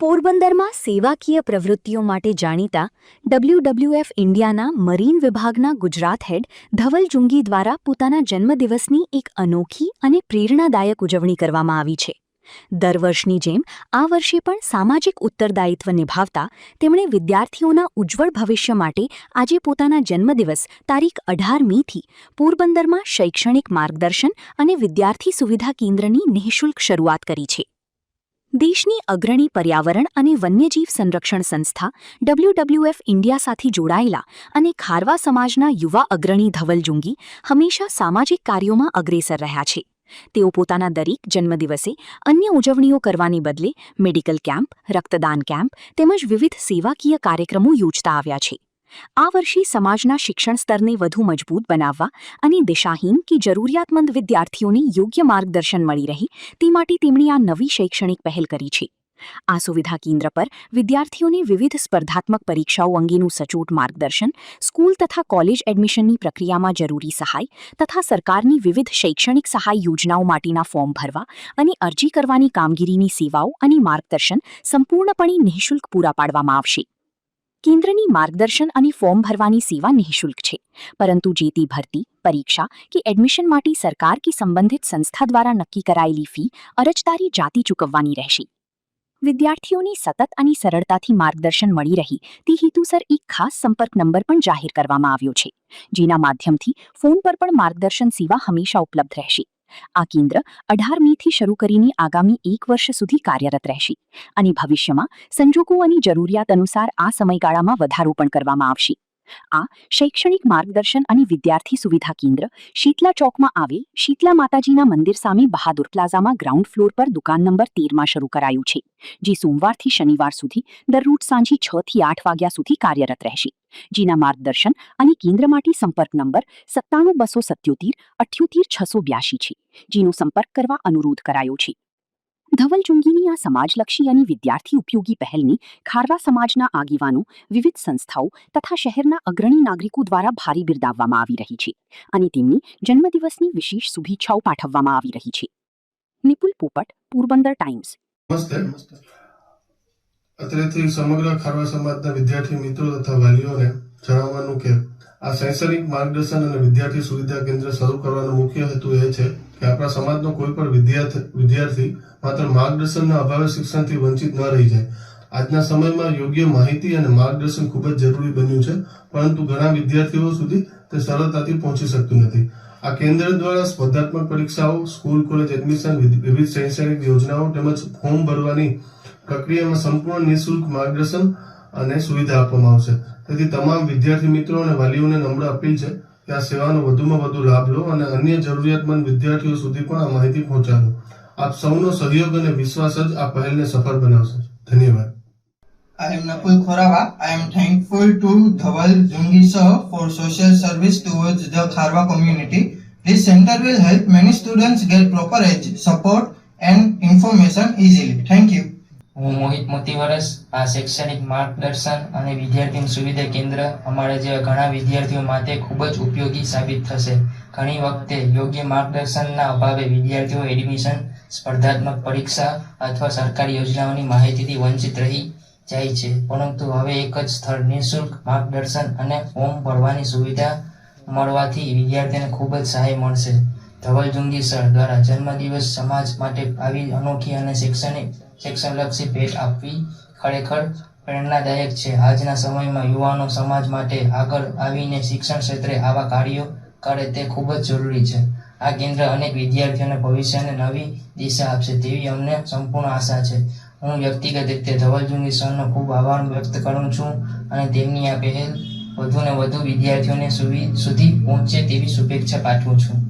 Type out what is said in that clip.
પોરબંદરમાં સેવાકીય પ્રવૃત્તિઓ માટે જાણીતા WWF ઇન્ડિયાના મરીન વિભાગના ગુજરાત હેડ ધવલ જુંગી દ્વારા પોતાના જન્મદિવસની એક અનોખી અને પ્રેરણાદાયક ઉજવણી કરવામાં આવી છે. દર વર્ષની જેમ આ વર્ષે પણ સામાજિક ઉત્તરદાયિત્વ નિભાવતા તેમણે વિદ્યાર્થીઓના ઉજ્જવળ ભવિષ્ય માટે આજે પોતાના જન્મદિવસ તારીખ 18 મેથી પોરબંદરમાં શૈક્ષણિક માર્ગદર્શન અને વિદ્યાર્થી સુવિધા કેન્દ્રની નિઃશુલ્ક શરૂઆત કરી છે. દેશની અગ્રણી પર્યાવરણ અને વન્યજીવ સંરક્ષણ સંસ્થા WWF ઇન્ડિયા સાથે જોડાયેલા અને ખારવા સમાજના યુવા અગ્રણી ધવલ જુંગી હંમેશા સામાજિક કાર્યોમાં અગ્રેસર રહ્યા છે. તેઓ પોતાના દરેક જન્મદિવસે અન્ય ઉજવણીઓ કરવાને બદલે મેડિકલ કેમ્પ, રક્તદાન કેમ્પ તેમજ વિવિધ સેવાકીય કાર્યક્રમો યોજતા આવ્યા છે. આ વર્ષે સમાજના શિક્ષણ સ્તરને વધુ મજબૂત બનાવવા અને દિશાહીન કે જરૂરિયાતમંદ વિદ્યાર્થીઓને યોગ્ય માર્ગદર્શન મળી રહે તે માટે તેમણે આ નવી શૈક્ષણિક પહેલ કરી છે. આ સુવિધા કેન્દ્ર પર વિદ્યાર્થીઓને વિવિધ સ્પર્ધાત્મક પરીક્ષાઓ અંગેનું સચોટ માર્ગદર્શન, સ્કૂલ તથા કોલેજ એડમિશનની પ્રક્રિયામાં જરૂરી સહાય તથા સરકારની વિવિધ શૈક્ષણિક સહાય યોજનાઓ માટેના ફોર્મ ભરવા અને અરજી કરવાની કામગીરીની સેવાઓ અને માર્ગદર્શન સંપૂર્ણપણે નિઃશુલ્ક પૂરા પાડવામાં આવશે. કેન્દ્રની માર્ગદર્શન અને ફોર્મ ભરવાની સેવા નિઃશુલ્ક છે, પરંતુ જે તે ભરતી, પરીક્ષા કે એડમિશન માટે સરકાર કે સંબંધિત સંસ્થા દ્વારા નક્કી કરાયેલી ફી અરજદારે જાતે ચૂકવવાની રહેશે. વિદ્યાર્થીઓને સતત અને સરળતાથી માર્ગદર્શન મળી રહે તે હેતુસર એક ખાસ સંપર્ક નંબર પણ જાહેર કરવામાં આવ્યો છે, જેના માધ્યમથી ફોન પર પણ માર્ગદર્શન સેવા હંમેશા ઉપલબ્ધ રહેશે. આ કેન્દ્ર 18 મેથી શરૂ કરીને આગામી 1 વર્ષ સુધી કાર્યરત રહેશે અને ભવિષ્યમાં સંજોગો અને જરૂરિયાત અનુસાર આ સમયગાળામાં વધારો પણ કરવામાં આવશે. આ શૈક્ષણિક માર્ગદર્શન અને વિદ્યાર્થી સુવિધા કેન્દ્ર શીતલા ચોકમાં આવેલ શીતલા માતાજીના મંદિર સામે બહાદુર પ્લાઝામાં ગ્રાઉન્ડ ફ્લોર પર દુકાન નંબર 13માં શરૂ કરાયું છે, જે સોમવારથી શનિવાર સુધી દરરોજ સાંજે 6 થી 8 વાગ્યા સુધી કાર્યરત રહેશે. જેના માર્ગદર્શન અને કેન્દ્ર માટે સંપર્ક નંબર 97 277 78 682 છે, જેનો સંપર્ક કરવા અનુરોધ કરાયો છે. ધવલ જુંગીની આ સમાજલક્ષી અને વિદ્યાર્થી ઉપયોગી પહેલની ખારવા સમાજના આગેવાનો, વિવિધ સંસ્થાઓ તથા શહેરના અગ્રણી નાગરિકો દ્વારા ભારે બિરદાવવામાં આવી રહી છે અને તેમની જન્મદિવસની વિશેષ શુભેચ્છાઓ પાઠવવામાં આવી રહી છે. નિપુલ પોપટ, પોરબંદર ટાઈમ્સ. નમસ્તે. અત્રેથી સમગ્ર ખારવા સમાજના વિદ્યાર્થી મિત્રો તથા વાલીઓને જણાવવાનું કે આ શૈક્ષણિક માર્ગદર્શન અને વિદ્યાર્થી સુવિધા કેન્દ્ર શરૂ કરવાનો મુખ્ય હેતુ એ છે કે આપણા સમાજનો કોઈ પણ વિદ્યાર્થી માત્ર માર્ગદર્શનના અભાવે શિક્ષણથી વંચિત ન રહી જાય. આજના સમયમાં યોગ્ય માહિતી અને માર્ગદર્શન ખૂબ જ જરૂરી બન્યું છે, પરંતુ ઘણા વિદ્યાર્થીઓ સુધી તે સરળતાથી પહોંચી શકતું નથી. આ કેન્દ્ર દ્વારા સ્પર્ધાત્મક પરીક્ષાઓ, સ્કૂલ કોલેજ એડમિશન, વિવિધ શૈક્ષણિક યોજનાઓ તેમજ ફોર્મ ભરવાની પ્રક્રિયામાં સંપૂર્ણ નિઃશુલ્ક માર્ગદર્શન અને સુવિધા આપવામાં આવશે. તેથી તમામ વિદ્યાર્થી મિત્રો અને વાલીઓને નમ્ર અપીલ છે કે આ સેવાનો વધુમાં વધુ લાભ લો અને અન્ય જરૂરિયાતમંદ વિદ્યાર્થીઓ સુધી પણ આ માહિતી પહોંચાડો. આપ સૌનો સહયોગ અને વિશ્વાસ જ આ પહેલને સફળ બનાવશે. ધન્યવાદ. I am Nakul Khorawa. I am thankful to Dhaval Jungi sir for social service towards the Kharwa community. This center will help many students get proper support and information easily. Thank you. હું મોહિત મોતીવરસ. આ શૈક્ષણિક માર્ગદર્શન અને વિદ્યાર્થી સુવિધા કેન્દ્ર અમારા જેવા ઘણા વિદ્યાર્થીઓ માટે ખૂબ જ ઉપયોગી સાબિત થશે. ઘણી વખતે યોગ્ય માર્ગદર્શનના અભાવે વિદ્યાર્થીઓ એડમિશન, સ્પર્ધાત્મક પરીક્ષા અથવા સરકારી યોજનાઓની માહિતીથી વંચિત રહી જાય છે, પરંતુ હવે એક જ સ્થળ નિઃશુલ્ક માર્ગદર્શન અને ફોર્મ ભરવાની સુવિધા મળવાથી વિદ્યાર્થીને ખૂબ જ સહાય મળશે. ધવલ જુંગી સર દ્વારા જન્મદિવસ સમાજ માટે આવી અનોખી અને શિક્ષણલક્ષી ભેટ આપવી ખરેખર પ્રેરણાદાયક છે. આજના સમયમાં યુવાનો સમાજ માટે આગળ આવીને શિક્ષણ ક્ષેત્રે આવા કાર્યો કરે તે ખૂબ જ જરૂરી છે. આ કેન્દ્ર અનેક વિદ્યાર્થીઓને ભવિષ્યને નવી દિશા આપશે તેવી અમને સંપૂર્ણ આશા છે. હું વ્યક્તિગત રીતે ધવલ જુંગી સરનો ખૂબ આભાર વ્યક્ત કરું છું અને તેમની આ પહેલ વધુને વધુ વિદ્યાર્થીઓને સુધી પહોંચે તેવી શુભેચ્છા પાઠવું છું.